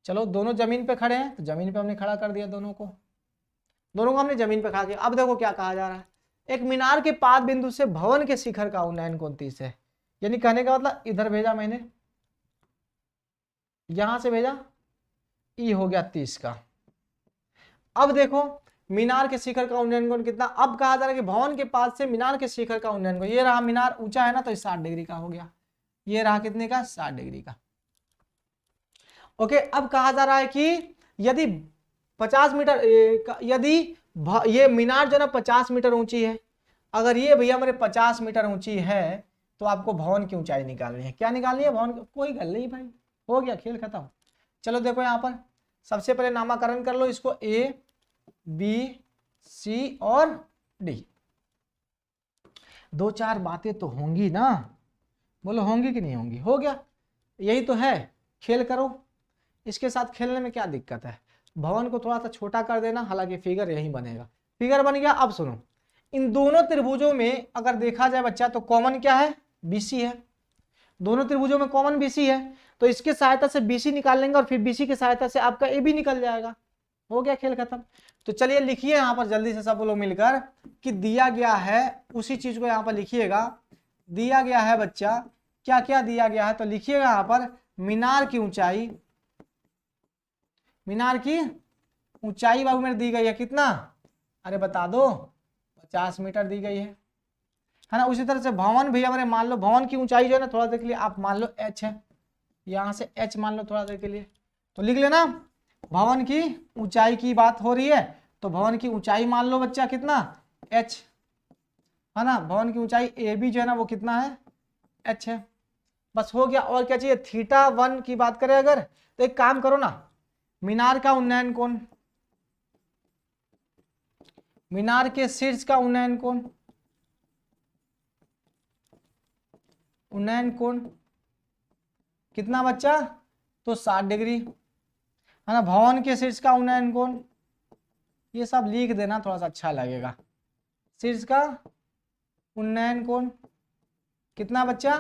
चलो दोनों जमीन पे खड़े हैं, तो जमीन पे हमने खड़ा कर दिया, दोनों को हमने जमीन पे खड़ा किया। अब देखो क्या कहा जा रहा है, एक मीनार के पाद बिंदु से भवन के शिखर का उन्नयन कोण 30 है। यानी कहने का मतलब इधर भेजा मैंने, यहां से भेजा, ई हो गया 30 का। अब देखो मीनार के शिखर का उन्नयन कोण कितना, अब कहा जा रहा है कि भवन के पास से मीनार के शिखर का उन्नयन कोण, ये रहा मीनार ऊंचा है ना, तो 60 डिग्री का हो गया। ये रहा कितने का 60 डिग्री का। ओके, अब कहा जा रहा है कि यदि 50 मीटर, यदि ये मीनार जो ना 50 मीटर ऊंची है, अगर ये भैया मेरे 50 मीटर ऊंची है, तो आपको भवन की ऊंचाई निकालनी है। क्या निकालनी है, भवन, कोई गल नहीं भाई, हो गया खेल खत्म। चलो देखो यहाँ पर सबसे पहले नामकरण कर लो इसको, A B C और D। 2-4 बातें तो होंगी ना, बोलो होंगी कि नहीं होंगी। हो गया, यही तो है, खेल करो। इसके साथ खेलने में क्या दिक्कत है, भवन को थोड़ा सा छोटा कर देना, हालांकि फिगर यही बनेगा। फिगर बन गया। अब सुनो, इन दोनों त्रिभुजों में अगर देखा जाए बच्चा तो कॉमन क्या है, BC है। दोनों त्रिभुजों में कॉमन BC है, तो इसके सहायता से BC निकाल लेंगे, और फिर BC की सहायता से आपका AB निकल जाएगा। हो गया खेल खत्म। तो चलिए लिखिए यहाँ पर जल्दी से सब लोग मिलकर कि दिया गया है, उसी चीज को यहाँ पर लिखिएगा। दिया गया है बच्चा, क्या क्या दिया गया है, तो लिखिएगा यहाँ पर मीनार की ऊंचाई, मीनार की ऊंचाई बाबू मेरे दी गई है कितना, अरे बता दो, 50 मीटर दी गई है ना। उसी तरह से भवन भी हमारे, मान लो भवन की ऊंचाई जो है ना, थोड़ा देर के लिए आप मान लो H है, यहां से H मान लो थोड़ा देर के लिए, तो लिख लेना भवन की ऊंचाई की बात हो रही है, तो भवन की ऊंचाई मान लो बच्चा कितना H है ना। भवन की ऊंचाई AB जो है ना वो कितना है, H है। बस हो गया। और क्या चाहिए, θ1 की बात करें अगर, तो एक काम करो ना, मीनार का उन्नयन कोण, मीनार के शीर्ष का उन्नयन कोण, उन्नयन कोण कितना बच्चा, तो 60 डिग्री है ना। भवन के शीर्ष का उन्नयन कोण, ये सब लिख देना, थोड़ा सा अच्छा लगेगा। शीर्ष का उन्नयन कोण कितना बच्चा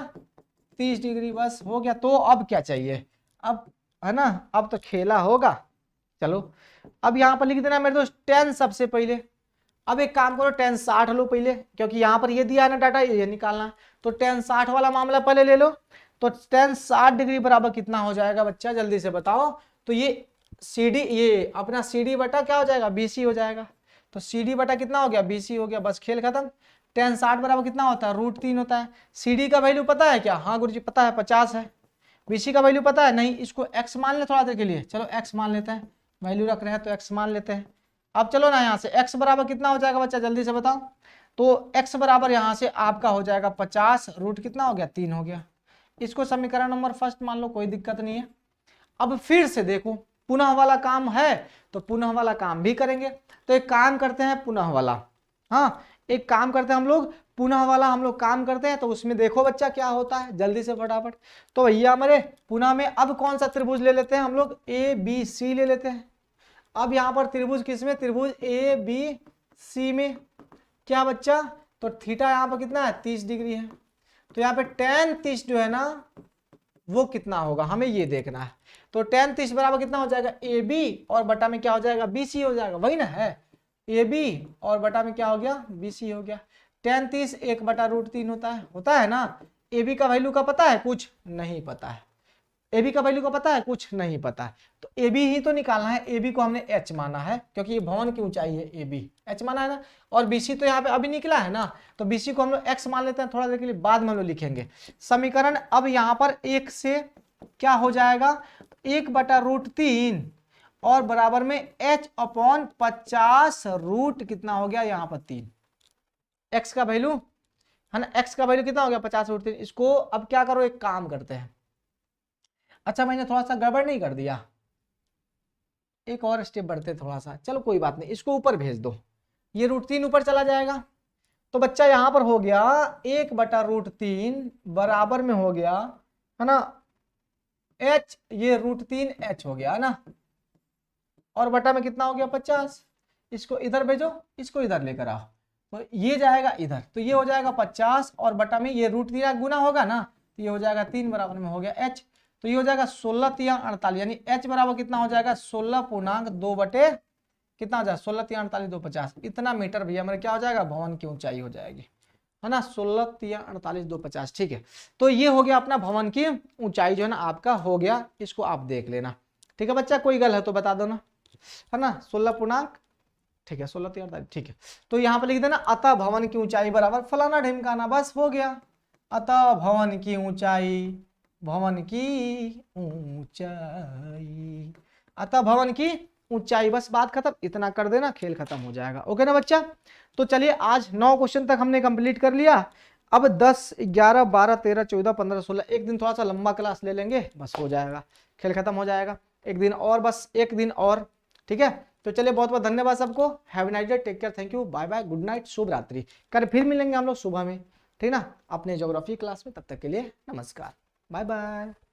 30 डिग्री, बस हो गया। तो अब क्या चाहिए, अब है ना, अब तो खेला होगा। चलो अब यहां पर लिख देना मेरे दोस्त tan सबसे पहले। अब एक काम करो tan 60 लो पहले, क्योंकि यहां पर ये दिया है ना डाटा, ये निकालना है। तो tan 60 वाला मामला पहले ले लो। तो tan 60 डिग्री बराबर कितना हो जाएगा बच्चा, जल्दी से बताओ। तो ये CD, ये अपना CD बटा क्या हो जाएगा, BC हो जाएगा। तो CD बटा कितना हो गया, BC हो गया, बस खेल खत्म। tan 60 बराबर कितना होता है, √3 होता है। CD का वैल्यू पता है क्या, हाँ गुरुजी पता है, 50 है। BC का वैल्यू पता है, नहीं, इसको x मान ले थोड़ा देर के लिए, चलो x मान लेते हैं, वैल्यू रख रहे हैं तो x मान लेते हैं। अब चलो ना यहाँ से x बराबर कितना हो जाएगा बच्चा, जल्दी से बताओ। तो x बराबर यहाँ से आपका हो जाएगा 50, रूट कितना हो गया, 3 हो गया। इसको समीकरण नंबर फर्स्ट मान लो, कोई दिक्कत नहीं है। अब फिर से देखो, पुनः वाला काम है तो पुनः वाला काम भी करेंगे। तो एक काम करते हैं पुनः वाला, हाँ एक काम करते हैं हम लोग, पुनः वाला हम लोग काम करते हैं। तो उसमें देखो बच्चा क्या होता है, जल्दी से फटाफट। तो भैया हमारे पुनः में अब कौन सा त्रिभुज ले लेते हैं हम लोग, ABC ले लेते हैं। अब यहां पर त्रिभुज किसमें, त्रिभुज ABC में, क्या बच्चा, तो थीटा यहां पर कितना है, 30 डिग्री है। तो यहाँ पे tan 30 जो है ना वो कितना होगा, हमें ये देखना है। तो tan 30 बराबर कितना हो जाएगा, AB और बटा में क्या हो जाएगा, BC हो जाएगा, वही ना है, AB और बटा में क्या हो गया, BC हो गया। tan 30 1 बटा √3 होता है ना। AB का वैल्यू का पता है, कुछ नहीं पता है। AB का वैल्यू का पता है, कुछ नहीं पता है। तो AB ही तो निकालना है, AB को हमने h माना है क्योंकि ये भवन की ऊंचाई है, AB h माना है ना। और BC तो यहाँ पे अभी निकला है ना, तो BC को हम लोग x मान लेते हैं, थोड़ा देर के लिए बाद में हम लोग लिखेंगे समीकरण। अब यहाँ पर 1 से क्या हो जाएगा, 1 बटा √3 और बराबर में h/50 रूट कितना हो गया यहाँ पर 3। x का वैल्यू है ना, x का वैल्यू कितना हो गया 50 √3। इसको अब क्या करो, एक काम करते हैं, अच्छा मैंने थोड़ा सा गड़बड़ नहीं कर दिया, एक और स्टेप बढ़ते थोड़ा सा, चलो कोई बात नहीं, इसको ऊपर भेज दो, ये √3 ऊपर चला जाएगा। तो बच्चा यहां पर हो गया 1 बटा √3 बराबर में हो गया है ना h, ये √3h हो गया है ना, और बटा में कितना हो गया 50। इसको इधर भेजो, इसको इधर लेकर आओ, तो ये जाएगा इधर, तो ये हो जाएगा 50 और बटा में ये √3 गुना होगा ना, तो ये हो जाएगा 3 बराबर में हो गया h। तो ये हो जाएगा 16 तिया 48, यानी h बराबर कितना हो जाएगा 16.2 बटे कितना हो जाएगा 16 तिया 48 250, इतना मीटर भैया मेरा क्या हो जाएगा, भवन की ऊंचाई हो जाएगी, है ना, 16 तिया 48 250। ठीक है, तो ये हो गया अपना भवन की ऊंचाई जो है ना आपका हो गया, इसको आप देख लेना। ठीक है बच्चा, कोई गल है तो बता दो ना, है ना 16 पूर्णांक, ठीक है 16 तिया 48, ठीक है। तो यहाँ पर लिख देना अतः भवन की ऊंचाई बराबर फलाना ढिमकाना, बस हो गया। अतः भवन की ऊंचाई, भवन की ऊंचाई, अतः भवन की ऊंचाई, बस बात खत्म, इतना कर देना, खेल खत्म हो जाएगा। ओके ना बच्चा। तो चलिए आज 9 क्वेश्चन तक हमने कंप्लीट कर लिया। अब 10 11 12 13 14 15 16, एक दिन थोड़ा सा लंबा क्लास ले लेंगे, बस हो जाएगा, खेल खत्म हो जाएगा। एक दिन और, बस एक दिन और, ठीक है। तो चलिए बहुत बहुत धन्यवाद सबको, have a nice day, take care, thank you, bye bye, good night, शुभ रात्रि। कल फिर मिलेंगे हम लोग सुबह में, ठीक ना, अपने ज्योग्राफी क्लास में। तब तक के लिए नमस्कार, बाय बाय।